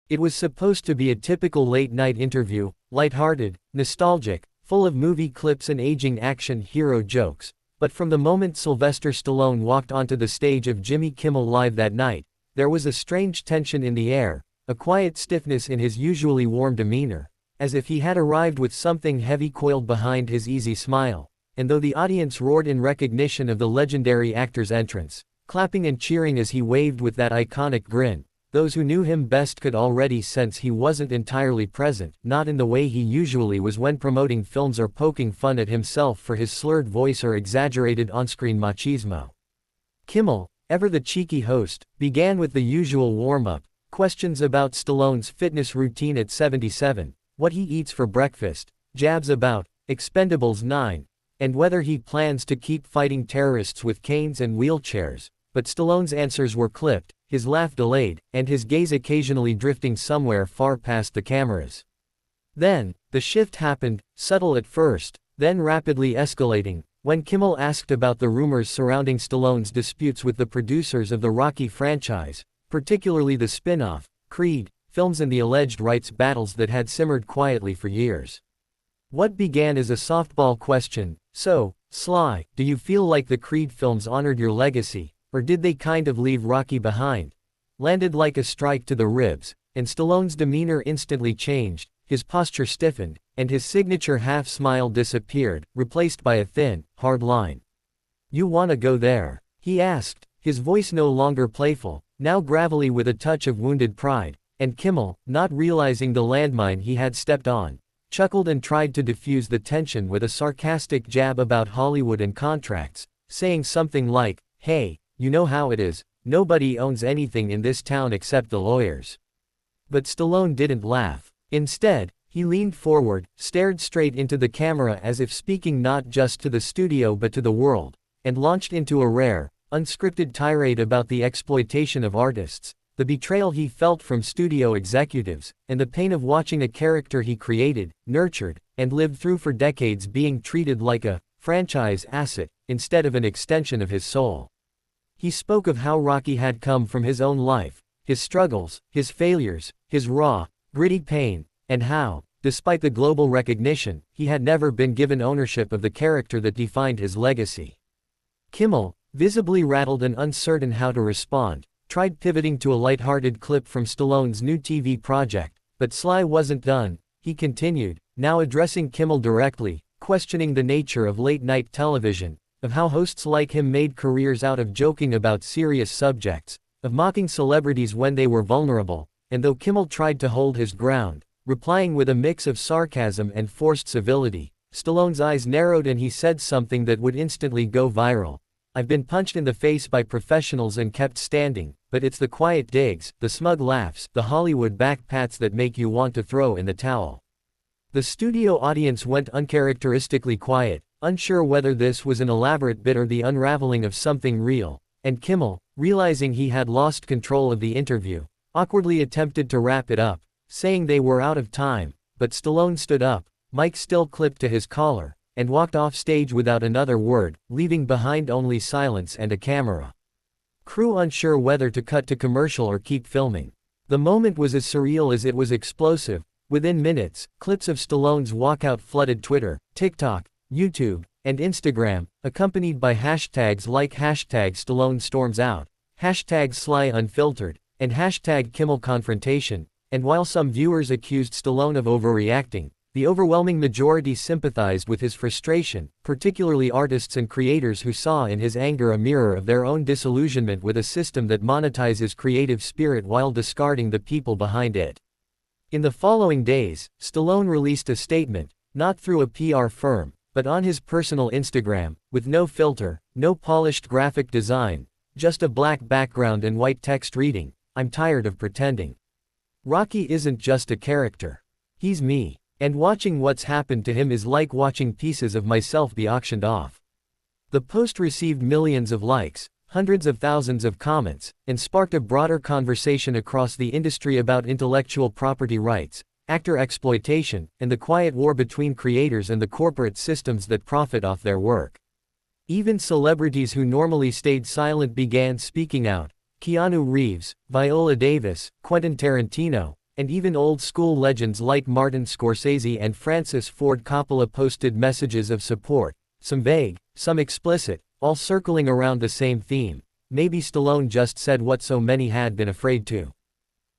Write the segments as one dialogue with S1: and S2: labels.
S1: It was supposed to be a typical late-night interview, lighthearted, nostalgic, full of movie clips and aging action hero jokes. But from the moment Sylvester Stallone walked onto the stage of Jimmy Kimmel Live that night, there was a strange tension in the air, a quiet stiffness in his usually warm demeanor, as if he had arrived with something heavy coiled behind his easy smile. And though the audience roared in recognition of the legendary actor's entrance, clapping and cheering as he waved with that iconic grin, those who knew him best could already sense he wasn't entirely present, not in the way he usually was when promoting films or poking fun at himself for his slurred voice or exaggerated on-screen machismo. Kimmel, ever the cheeky host, began with the usual warm-up, questions about Stallone's fitness routine at 77, what he eats for breakfast, jabs about Expendables 9, and whether he plans to keep fighting terrorists with canes and wheelchairs. But Stallone's answers were clipped, his laugh delayed, and his gaze occasionally drifting somewhere far past the cameras. Then, the shift happened, subtle at first, then rapidly escalating, when Kimmel asked about the rumors surrounding Stallone's disputes with the producers of the Rocky franchise, particularly the spin-off, Creed, films and the alleged rights battles that had simmered quietly for years. What began as a softball question, "So, Sly, do you feel like the Creed films honored your legacy, or did they kind of leave Rocky behind?" landed like a strike to the ribs, and Stallone's demeanor instantly changed, his posture stiffened, and his signature half-smile disappeared, replaced by a thin, hard line. "You wanna go there?" he asked, his voice no longer playful, now gravelly with a touch of wounded pride, and Kimmel, not realizing the landmine he had stepped on, chuckled and tried to diffuse the tension with a sarcastic jab about Hollywood and contracts, saying something like, "Hey, you know how it is, nobody owns anything in this town except the lawyers." But Stallone didn't laugh. Instead, he leaned forward, stared straight into the camera as if speaking not just to the studio but to the world, and launched into a rare, unscripted tirade about the exploitation of artists, the betrayal he felt from studio executives, and the pain of watching a character he created, nurtured, and lived through for decades being treated like a franchise asset, instead of an extension of his soul. He spoke of how Rocky had come from his own life, his struggles, his failures, his raw, gritty pain, and how, despite the global recognition, he had never been given ownership of the character that defined his legacy. Kimmel, visibly rattled and uncertain how to respond, tried pivoting to a light-hearted clip from Stallone's new TV project, but Sly wasn't done. He continued, now addressing Kimmel directly, questioning the nature of late-night television, of how hosts like him made careers out of joking about serious subjects, of mocking celebrities when they were vulnerable, and though Kimmel tried to hold his ground, replying with a mix of sarcasm and forced civility, Stallone's eyes narrowed and he said something that would instantly go viral. "I've been punched in the face by professionals and kept standing, but it's the quiet digs, the smug laughs, the Hollywood backpats that make you want to throw in the towel." The studio audience went uncharacteristically quiet, unsure whether this was an elaborate bit or the unraveling of something real, and Kimmel, realizing he had lost control of the interview, awkwardly attempted to wrap it up, saying they were out of time, but Stallone stood up, mic still clipped to his collar, and walked off stage without another word, leaving behind only silence and a camera crew unsure whether to cut to commercial or keep filming. The moment was as surreal as it was explosive. Within minutes, clips of Stallone's walkout flooded Twitter, TikTok, YouTube, and Instagram, accompanied by hashtags like #Stallone storms out, #SlyUnfiltered, and #KimmelConfrontation, and while some viewers accused Stallone of overreacting, the overwhelming majority sympathized with his frustration, particularly artists and creators who saw in his anger a mirror of their own disillusionment with a system that monetizes creative spirit while discarding the people behind it. In the following days, Stallone released a statement, not through a PR firm, but on his personal Instagram, with no filter, no polished graphic design, just a black background and white text reading, "I'm tired of pretending. Rocky isn't just a character. He's me. And watching what's happened to him is like watching pieces of myself be auctioned off." The post received millions of likes, hundreds of thousands of comments, and sparked a broader conversation across the industry about intellectual property rights, actor exploitation, and the quiet war between creators and the corporate systems that profit off their work. Even celebrities who normally stayed silent began speaking out. Keanu Reeves, Viola Davis, Quentin Tarantino, and even old-school legends like Martin Scorsese and Francis Ford Coppola posted messages of support, some vague, some explicit, all circling around the same theme. Maybe Stallone just said what so many had been afraid to.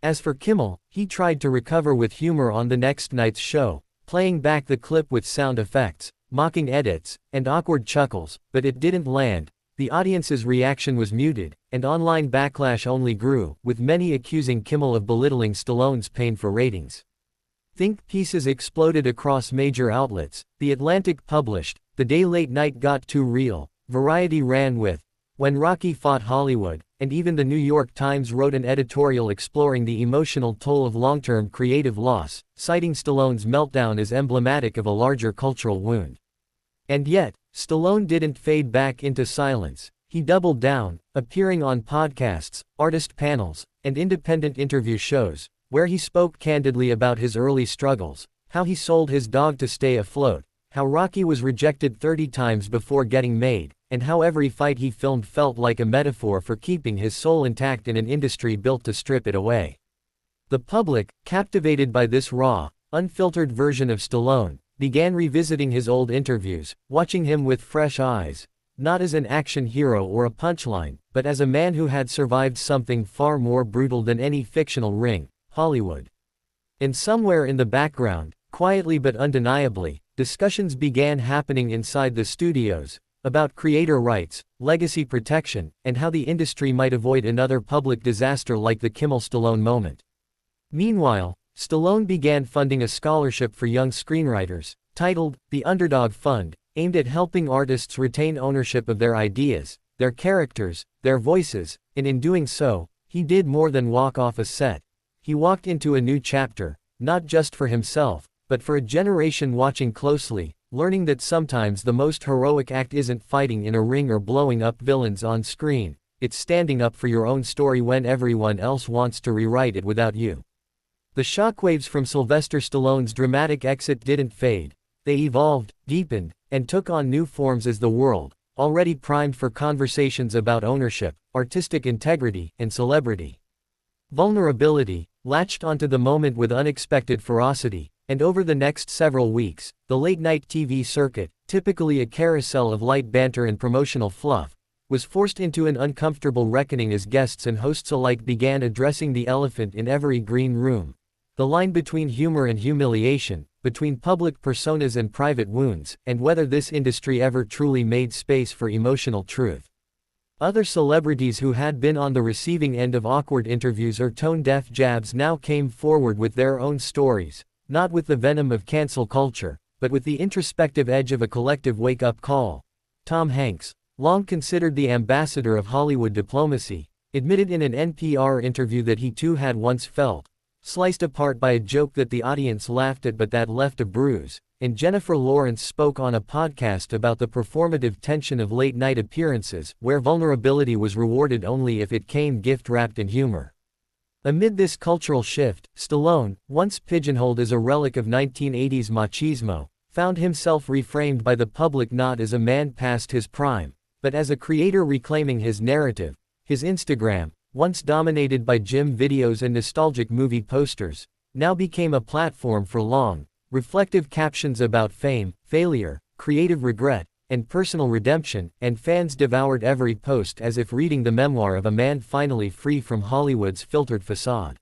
S1: As for Kimmel, he tried to recover with humor on the next night's show, playing back the clip with sound effects, mocking edits, and awkward chuckles, but it didn't land. The audience's reaction was muted, and online backlash only grew, with many accusing Kimmel of belittling Stallone's pain for ratings. Think pieces exploded across major outlets. The Atlantic published, "The day late night got too real." Variety ran with, "When Rocky fought Hollywood," and even the New York Times wrote an editorial exploring the emotional toll of long-term creative loss, citing Stallone's meltdown as emblematic of a larger cultural wound. And yet, Stallone didn't fade back into silence. He doubled down, appearing on podcasts, artist panels, and independent interview shows, where he spoke candidly about his early struggles, how he sold his dog to stay afloat, how Rocky was rejected 30 times before getting made, and how every fight he filmed felt like a metaphor for keeping his soul intact in an industry built to strip it away. The public, captivated by this raw, unfiltered version of Stallone, began revisiting his old interviews, watching him with fresh eyes, not as an action hero or a punchline, but as a man who had survived something far more brutal than any fictional ring, Hollywood. And somewhere in the background, quietly but undeniably, discussions began happening inside the studios, about creator rights, legacy protection, and how the industry might avoid another public disaster like the Kimmel-Stallone moment. Meanwhile, Stallone began funding a scholarship for young screenwriters, titled The Underdog Fund, aimed at helping artists retain ownership of their ideas, their characters, their voices, and in doing so, he did more than walk off a set. He walked into a new chapter, not just for himself, but for a generation watching closely, learning that sometimes the most heroic act isn't fighting in a ring or blowing up villains on screen, it's standing up for your own story when everyone else wants to rewrite it without you. The shockwaves from Sylvester Stallone's dramatic exit didn't fade. They evolved, deepened, and took on new forms as the world, already primed for conversations about ownership, artistic integrity, and celebrity vulnerability, latched onto the moment with unexpected ferocity, and over the next several weeks, the late-night TV circuit, typically a carousel of light banter and promotional fluff, was forced into an uncomfortable reckoning as guests and hosts alike began addressing the elephant in every green room. The line between humor and humiliation, between public personas and private wounds, and whether this industry ever truly made space for emotional truth. Other celebrities who had been on the receiving end of awkward interviews or tone-deaf jabs now came forward with their own stories, not with the venom of cancel culture, but with the introspective edge of a collective wake-up call. Tom Hanks, long considered the ambassador of Hollywood diplomacy, admitted in an NPR interview that he too had once felt sliced apart by a joke that the audience laughed at but that left a bruise, and Jennifer Lawrence spoke on a podcast about the performative tension of late-night appearances, where vulnerability was rewarded only if it came gift-wrapped in humor. Amid this cultural shift, Stallone, once pigeonholed as a relic of 1980s machismo, found himself reframed by the public not as a man past his prime, but as a creator reclaiming his narrative. His Instagram, once dominated by gym videos and nostalgic movie posters, now became a platform for long, reflective captions about fame, failure, creative regret, and personal redemption, and fans devoured every post as if reading the memoir of a man finally free from Hollywood's filtered facade.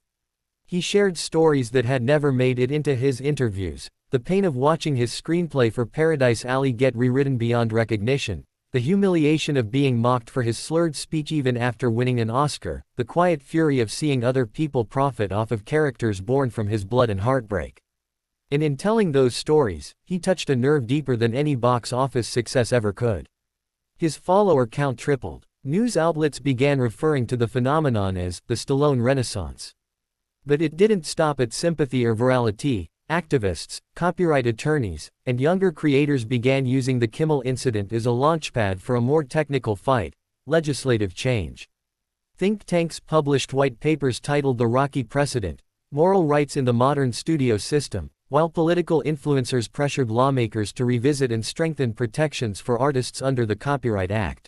S1: He shared stories that had never made it into his interviews, the pain of watching his screenplay for Paradise Alley get rewritten beyond recognition, the humiliation of being mocked for his slurred speech even after winning an Oscar, the quiet fury of seeing other people profit off of characters born from his blood and heartbreak. And in telling those stories, he touched a nerve deeper than any box office success ever could. His follower count tripled. News outlets began referring to the phenomenon as the Stallone Renaissance. But it didn't stop at sympathy or virality. Activists, copyright attorneys, and younger creators began using the Kimmel incident as a launchpad for a more technical fight: legislative change. Think tanks published white papers titled The Rocky Precedent: Moral Rights in the Modern Studio System, while political influencers pressured lawmakers to revisit and strengthen protections for artists under the Copyright Act.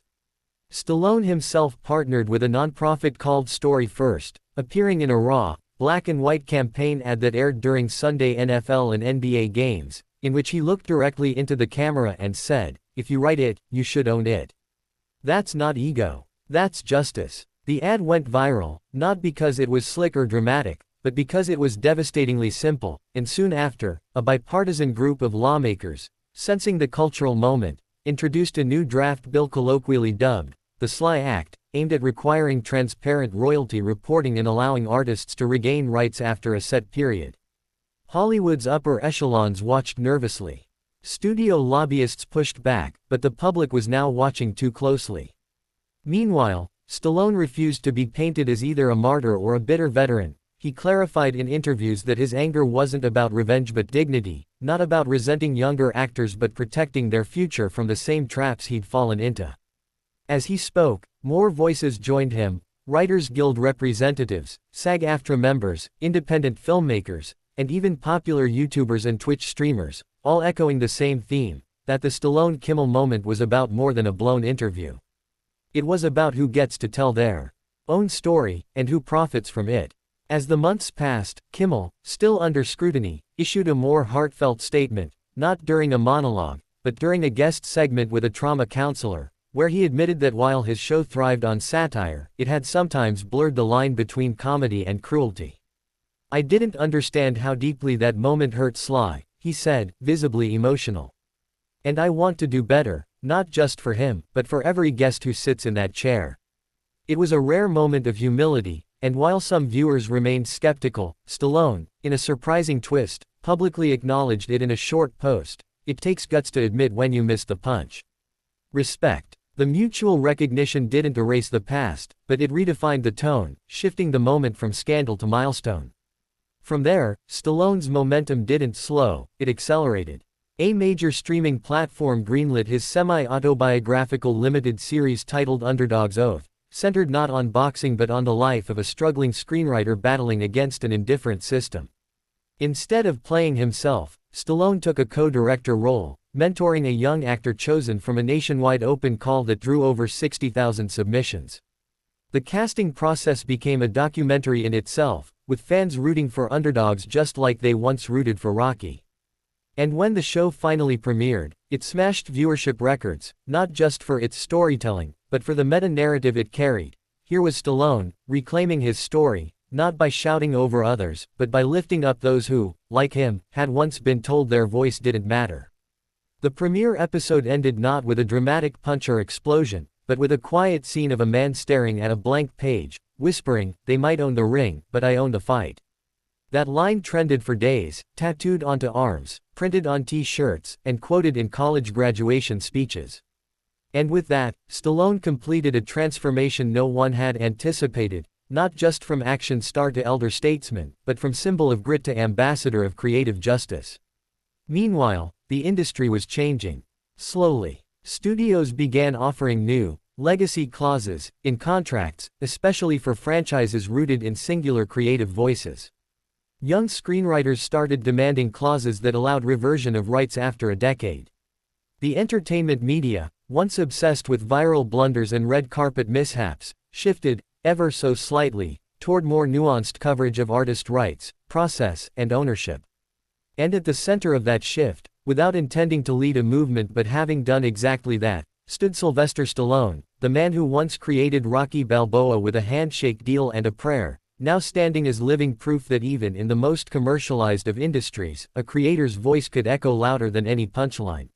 S1: Stallone himself partnered with a nonprofit called Story First, appearing in a raw, black and white campaign ad that aired during Sunday NFL and NBA games, in which he looked directly into the camera and said, "If you write it, you should own it. That's not ego. That's justice." The ad went viral, not because it was slick or dramatic, but because it was devastatingly simple, and soon after, a bipartisan group of lawmakers, sensing the cultural moment, introduced a new draft bill colloquially dubbed the Sly Act, aimed at requiring transparent royalty reporting and allowing artists to regain rights after a set period. Hollywood's upper echelons watched nervously. Studio lobbyists pushed back, but the public was now watching too closely. Meanwhile, Stallone refused to be painted as either a martyr or a bitter veteran. He clarified in interviews that his anger wasn't about revenge but dignity, not about resenting younger actors but protecting their future from the same traps he'd fallen into. As he spoke, more voices joined him: Writers Guild representatives, SAG-AFTRA members, independent filmmakers, and even popular YouTubers and Twitch streamers, all echoing the same theme, that the Stallone-Kimmel moment was about more than a blown interview. It was about who gets to tell their own story, and who profits from it. As the months passed, Kimmel, still under scrutiny, issued a more heartfelt statement, not during a monologue, but during a guest segment with a trauma counselor, where he admitted that while his show thrived on satire, it had sometimes blurred the line between comedy and cruelty. "I didn't understand how deeply that moment hurt Sly," he said, visibly emotional. "And I want to do better, not just for him, but for every guest who sits in that chair." It was a rare moment of humility, and while some viewers remained skeptical, Stallone, in a surprising twist, publicly acknowledged it in a short post. "It takes guts to admit when you missed the punch." Respect. The mutual recognition didn't erase the past, but it redefined the tone, shifting the moment from scandal to milestone. From there, Stallone's momentum didn't slow, it accelerated. A major streaming platform greenlit his semi-autobiographical limited series titled Underdog's Oath, centered not on boxing but on the life of a struggling screenwriter battling against an indifferent system. Instead of playing himself, Stallone took a co-director role, mentoring a young actor chosen from a nationwide open call that drew over 60,000 submissions. The casting process became a documentary in itself, with fans rooting for underdogs just like they once rooted for Rocky. And when the show finally premiered, it smashed viewership records, not just for its storytelling, but for the meta-narrative it carried. Here was Stallone, reclaiming his story, not by shouting over others, but by lifting up those who, like him, had once been told their voice didn't matter. The premiere episode ended not with a dramatic punch or explosion, but with a quiet scene of a man staring at a blank page, whispering, "They might own the ring, but I own the fight." That line trended for days, tattooed onto arms, printed on t-shirts, and quoted in college graduation speeches. And with that, Stallone completed a transformation no one had anticipated, not just from action star to elder statesman, but from symbol of grit to ambassador of creative justice. Meanwhile, the industry was changing. Slowly, studios began offering new, legacy clauses in contracts, especially for franchises rooted in singular creative voices. Young screenwriters started demanding clauses that allowed reversion of rights after a decade. The entertainment media, once obsessed with viral blunders and red carpet mishaps, shifted, ever so slightly, toward more nuanced coverage of artist rights, process, and ownership. And at the center of that shift, without intending to lead a movement but having done exactly that, stood Sylvester Stallone, the man who once created Rocky Balboa with a handshake deal and a prayer, now standing as living proof that even in the most commercialized of industries, a creator's voice could echo louder than any punchline.